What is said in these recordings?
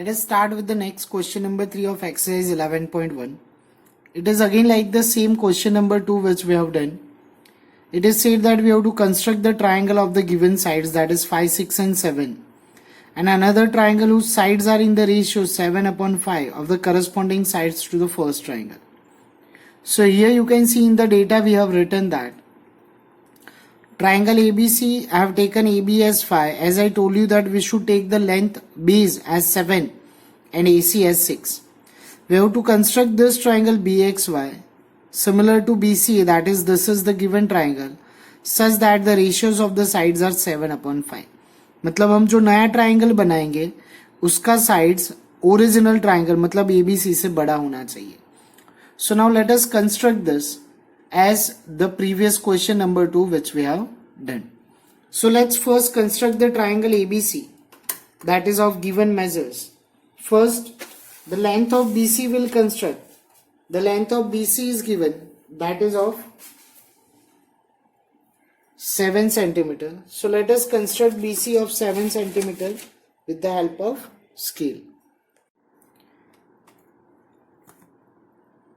Let us start with the next question number 3 of exercise 11.1. It is again like the same question number 2 which we have done. It is said that we have to construct the triangle of the given sides, that is 5, 6 and 7, and another triangle whose sides are in the ratio 7/5 of the corresponding sides to the first triangle. So here you can see in the data we have written that triangle ABC, I have taken AB as 5. As I told you that we should take the length base as 7 and AC as 6. We have to construct this triangle BXY similar to BC, that is this is the given triangle, such that the ratios of the sides are 7/5. मतलब हम जो नया triangle बनाएंगे उसका sides original triangle मतलब ABC से बड़ा होना चाहिए. So now let us construct this as the previous question number 2 which we have done. So let's first construct the triangle ABC, that is of given measures. First, the length of BC will construct. The length of BC is given, that is of 7 centimeter. So let us construct BC of 7 centimeter with the help of scale.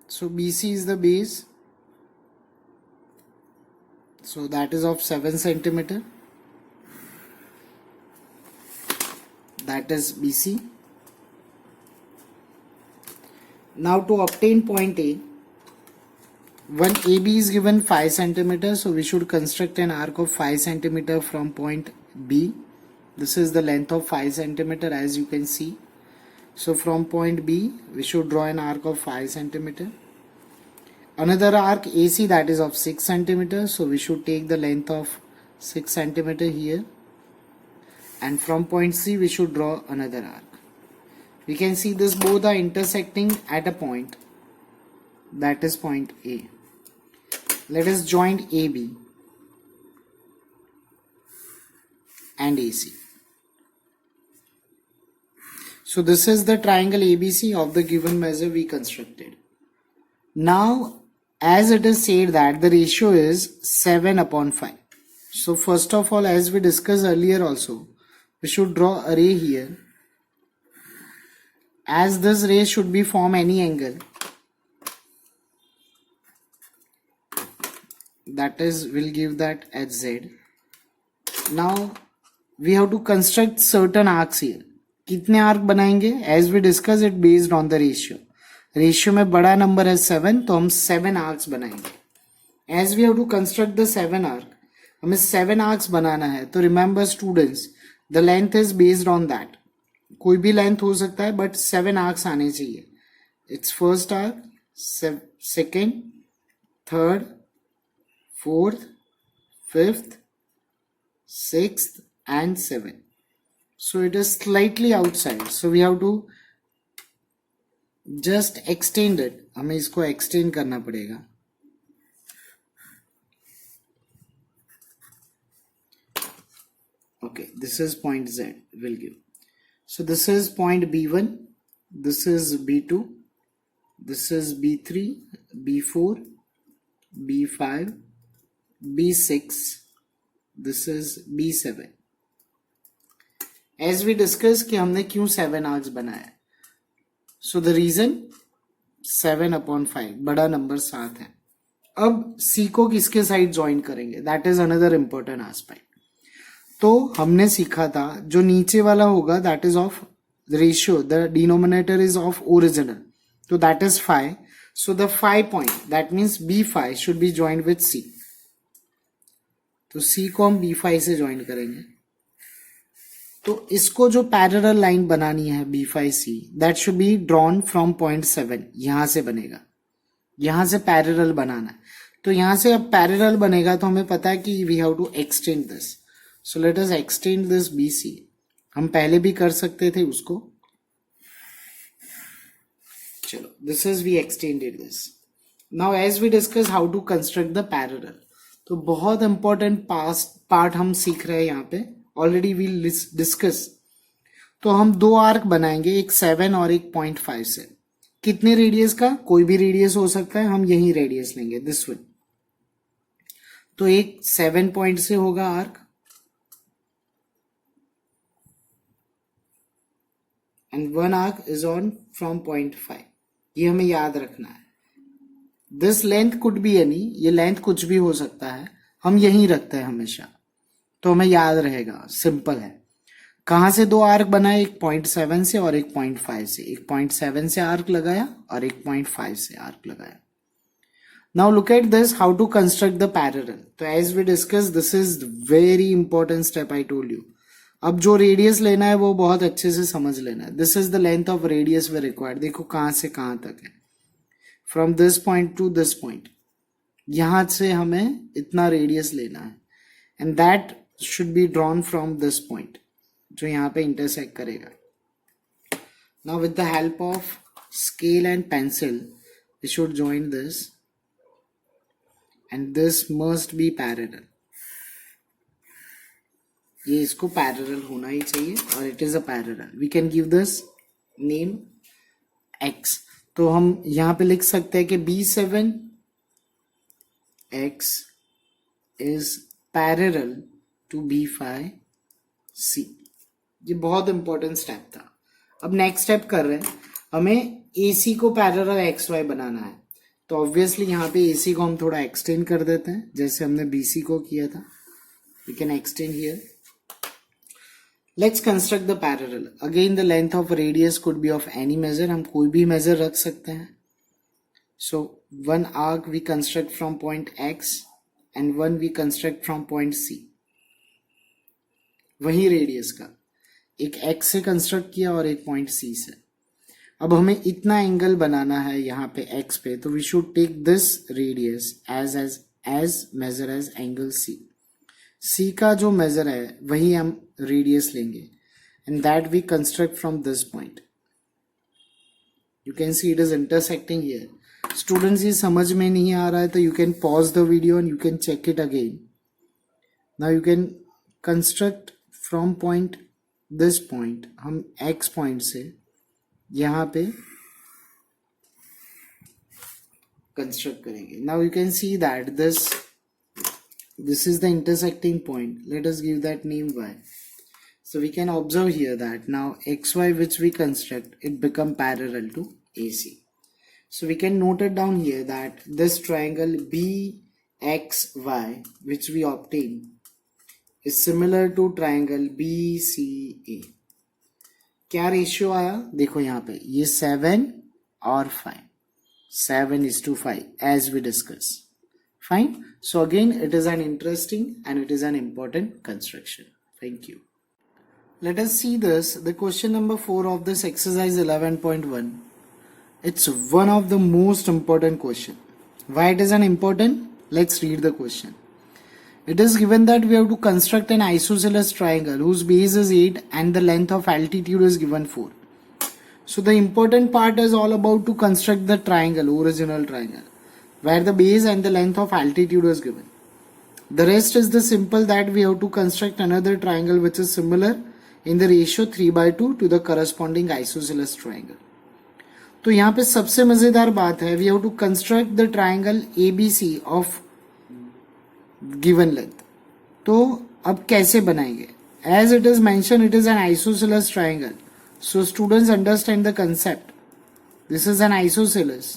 So BC is the base. So that is of 7 centimeter. That is BC. Now to obtain point A, when AB is given 5 centimeter, so we should construct an arc of 5 centimeter from point B. This is the length of 5 centimeter as you can see. So from point B, we should draw an arc of 5 centimeter. Another arc AC, that is of 6 centimeter. So we should take the length of 6 centimeter here. And from point C, we should draw another arc. We can see this both are intersecting at a point, that is point A. Let us join AB and AC. So this is the triangle ABC of the given measure we constructed. Now as it is said that the ratio is 7/5. So first of all, as we discussed earlier also, we should draw a ray here. As this ray should be form any angle, that is will give that as Z. Now we have to construct certain arcs here. कितने arc बनाएंगे? As we discussed it based on the ratio. Ratio में बड़ा number है 7, तो हम 7 arcs बनाएंगे. As we have to construct the 7 arc, हमें 7 arcs बनाना है. तो remember students, the length is based on that. कोई भी लेंथ हो सकता है बट 7 आर्क्स आने चाहिए. It's first arc, second, third, fourth, fifth, sixth and 7. So it is slightly outside, so we have to just extend it. हमें इसको extend करना पड़ेगा. Okay, this is point Z will give. So this is point B1, this is B2, this is B3, B4, B5, B6, this is B7. As we discussed कि हमने क्यों 7 arcs बनाया. So the reason 7/5 बड़ा number 7 है. अब C को किसके side join करेंगे, that is another important aspect. तो हमने सीखा था जो नीचे वाला होगा that is of ratio, the denominator is of original, तो that is 5. So the 5 point that means B5 should be joined with C. तो C को हम B5 से ज्वाइन करेंगे. तो इसको जो पैरेलल लाइन बनानी है B5C, that should be drawn from point 7. यहां से बनेगा, यहां से पैरेलल बनाना है. तो यहां से अब पैरेलल बनेगा तो हमें पता है कि we have to extend this. So let us extend this BC. हम पहले भी कर सकते थे उसको. चलो, this is we extended this. Now as we discuss how to construct the parallel. तो बहुत important part हम सीख रहे हैं यहाँ पे. Already we'll discuss. तो हम 2 आर्क बनाएंगे, एक 7 और एक 0.5 से. कितने रेडियस का? कोई भी रेडियस हो सकता है, हम यही रेडियस लेंगे, this one. तो एक 7 पॉइंट से होगा arc and one arc is on from point 5. ये हमें याद रखना है. This length could be any, ये length कुछ भी हो सकता है, हम यही रखते हैं हमेशा, तो हमें याद रहेगा. सिंपल है. कहाँ से दो आर्क बनाए? एक 0.7 से और एक 0.5 से. एक 0.7 से आर्क लगाया और एक 0.5 से आर्क लगाया. Now look at this, how to construct the parallel. तो as we discussed, this is very important step I told you. अब जो रेडियस लेना है वो बहुत अच्छे से समझ लेना है. This is the length of radius we required. देखो कहाँ से कहाँ तक है. From this point to this point. यहाँ से हमें इतना रेडियस लेना है. And that should be drawn from this point. जो यहाँ पे इंटरसेक्ट करेगा. Now with the help of scale and pencil, we should join this. And this must be parallel. ये इसको parallel होना ही चाहिए और it is a parallel. We can give this name x. तो हम यहाँ पे लिख सकते हैं कि B7 x is parallel to B5 C. ये बहुत इंपॉर्टेंट स्टेप था. अब नेक्स्ट स्टेप कर रहे हैं, हमें AC को पैरेलल XY बनाना है. तो ऑब्वियसली यहाँ पे AC को हम थोड़ा एक्सटेंड कर देते हैं, जैसे हमने BC को किया था. We can extend here. Let's construct the parallel. Again the length of radius could be of any measure. हम कोई भी मेजर रख सकते हैं. So one arc we construct from point X and one we construct from point C. वही radius का एक X से कंस्ट्रक्ट किया और एक पॉइंट C से. अब हमें इतना एंगल बनाना है यहाँ पे X पे, तो we should take this radius as measure as angle C. C का जो मेजर है वही हम रेडियस लेंगे and that we construct from this point. You can see it is intersecting here. Students ये समझ में नहीं आ रहा है तो you can pause the video and you can check it again. Now you can construct from point this point. हम X point से यहाँ पे कंस्ट्रक्ट करेंगे. Now you can see that this is the intersecting point. Let us give that name y. So we can observe here that now xy which we construct, it become parallel to AC. So we can note it down here that this triangle BXY which we obtain is similar to triangle BCA. क्या ratio आया? देखो यहाँ पे ये 7 और 5. 7:5 as we discussed. Fine. So again, it is an interesting and it is an important construction. Thank you. Let us see this. The question number 4 of this exercise 11.1. It's one of the most important question. Why it is an important? Let's read the question. It is given that we have to construct an isosceles triangle whose base is 8 and the length of altitude is given 4. So the important part is all about to construct the triangle, original triangle, where the base and the length of altitude is given. The rest is the simple that we have to construct another triangle which is similar in the ratio 3/2 to the corresponding isosceles triangle. तो यहाँ पे सबसे मजेदार बात है, we have to construct the triangle ABC of given length. तो अब कैसे बनाएंगे? As it is mentioned, it is an isosceles triangle. So students understand the concept. This is an isosceles.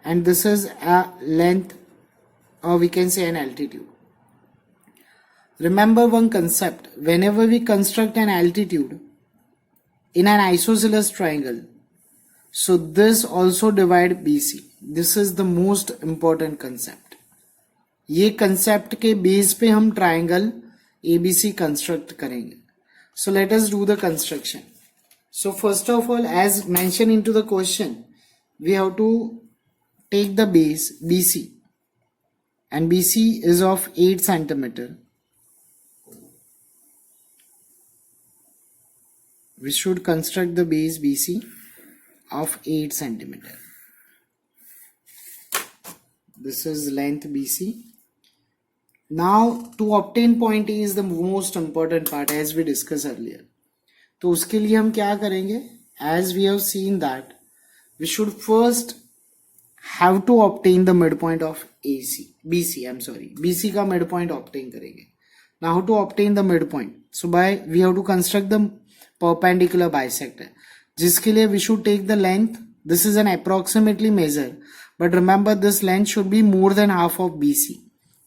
And this is a length, or we can say an altitude. Remember one concept, whenever we construct an altitude in an isosceles triangle, so this also divide BC. This is the most important concept. ये concept के base पे हम triangle ABC construct करेंगे. So let us do the construction. So first of all, as mentioned into the question, we have to take the base BC and BC is of 8 centimeter. We should construct the base BC of 8 centimeter. This is length BC. Now to obtain point A is the most important part as we discussed earlier. तो उसके लिए हम क्या करेंगे? As we have seen that we should first have to obtain the midpoint of BC का midpoint obtain करेंगे. Now how to obtain the midpoint? So we have to construct the perpendicular bisector. जिसके लिए we should take the length. This is an approximately measure, but remember this length should be more than half of BC.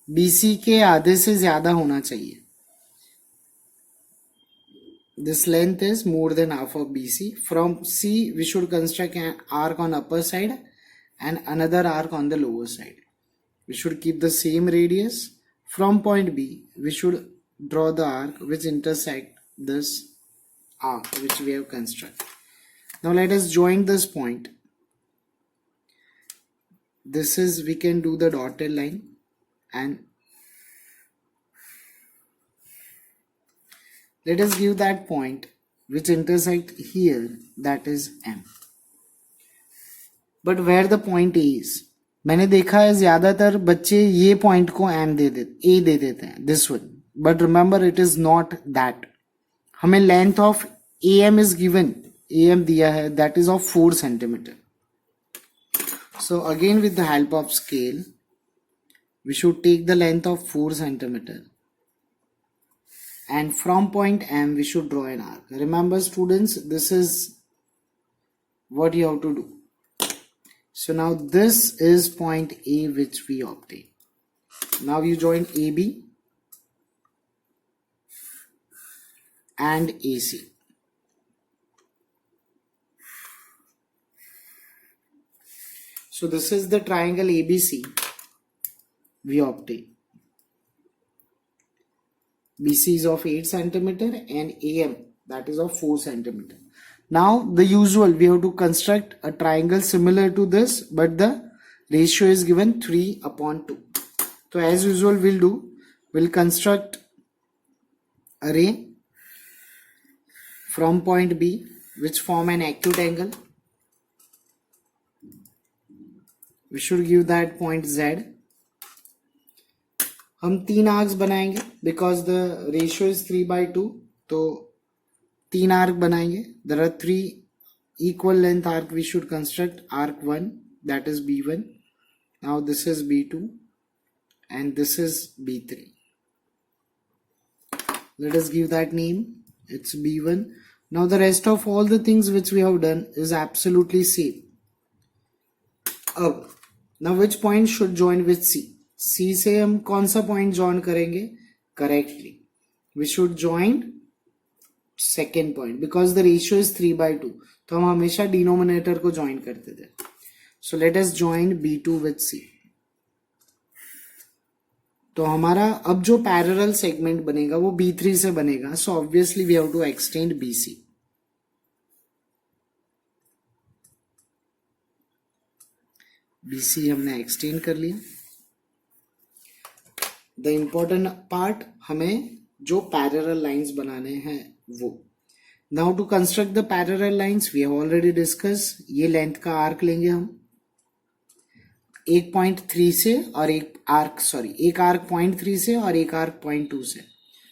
BC के आधे से ज्यादा होना चाहिए. This length is more than half of BC. From C, we should construct an arc on upper side and another arc on the lower side. We should keep the same radius. From point B, we should draw the arc which intersect this arc which we have constructed. Now let us join this point. This is, we can do the dotted line, and let us give that point which intersect here, that is M. But where the point A is, मैंने देखा है ज्यादातर बच्चे ये point को M दे देते, A दे देते हैं, this one. But remember it is not that. हमें length of AM is given, AM दिया है, that is of 4 centimeter. So again with the help of scale, we should take the length of 4 centimeter. And from point M, we should draw an arc. Remember students, this is what you have to do. So now this is point A which we obtain. Now you join AB and AC. So this is the triangle ABC we obtain. BC is of 8 centimeter and AM, that is of 4 centimeter. Now the usual, we have to construct a triangle similar to this, but the ratio is given 3/2. So as usual we'll construct a ray from point B which form an acute angle. We should give that point Z. हम 3 arcs बनाएंगे because the ratio is 3/2, तो 3 arc बनाएंगे. There are 3 equal length arc we should construct. Arc 1, that is B1. Now this is B2 and this is B3. Let us give that name. It's B1. Now the rest of all the things which we have done is absolutely same. अब now which point should join with C? C से हम कौन सा point join करेंगे? Correctly we should join second point because the ratio is 3/2, तो हम हमेशा denominator को ज्वाइन करते थे. So let us join B2 with C. तो हमारा अब जो पैरेलल सेगमेंट बनेगा वो B3 से बनेगा. So obviously we have to extend BC. BC हमने एक्सटेंड कर लिया. द इम्पोर्टेंट पार्ट, हमें जो पैरेलल लाइंस बनाने हैं वो. Now to construct the parallel lines we have already discuss. ये लेंथ का आर्क लेंगे हम 1.3 से और एक आर्क 0.3 से और एक आर्क 0.2 से.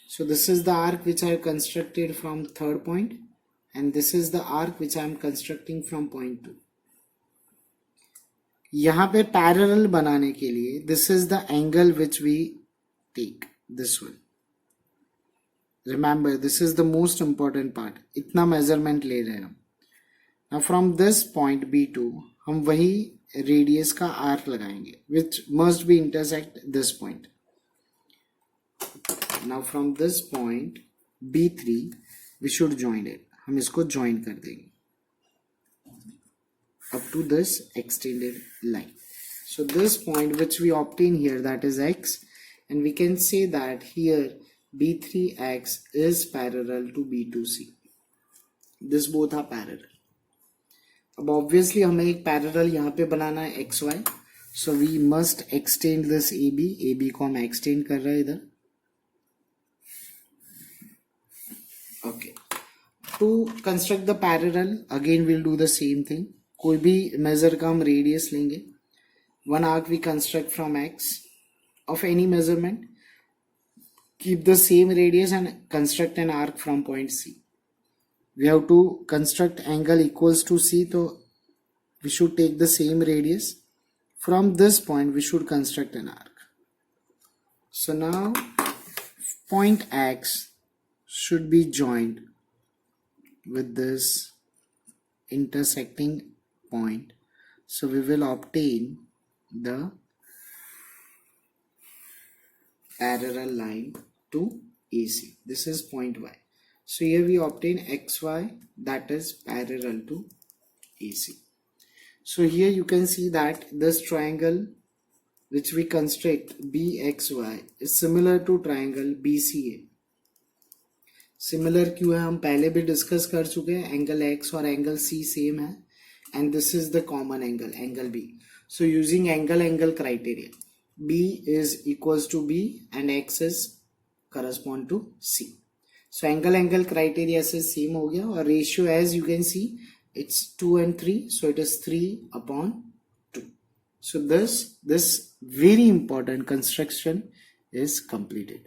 So this is the arc which I have constructed from third point and this is the arc which I am constructing from point 2. यहाँ पे पैरेलल बनाने के लिए this is the angle which we take, this one. Remember this is the most important part. इतना measurement ले रहे हैं हम. Now from this point B2 हम वही radius का arc लगाएंगे which must be intersect this point. Now from this point B3 we should join it. हम इसको join कर देंगे up to this extended line. So this point which we obtain here, that is X, and we can say that here B3X is parallel to B2C. This both are parallel. अब obviously हमें एक parallel यहाँ पे बनाना है XY. So we must extend this AB. AB को हम extend कर रहे हैं इधर. Okay. To construct the parallel, again we'll do the same thing. कोई भी measure का हम radius लेंगे. One arc we construct from X of any measurement, keep the same radius and construct an arc from point C. We have to construct angle equals to C, so we should take the same radius. From this point we should construct an arc. So now point X should be joined with this intersecting point. So we will obtain the parallel line to AC. This is point Y. So here we obtain XY that is parallel to AC. So here you can see that this triangle which we construct BXY is similar to triangle BCA. Similar क्यों है हम पहले भी discuss कर चुके हैं, angle x और angle C same है and this is the common angle, angle B. So using angle criteria, B is equals to B and x is correspond to C. So angle criteria से same हो गया और ratio as you can see it's 2 and 3, so it is 3/2. So this very important construction is completed.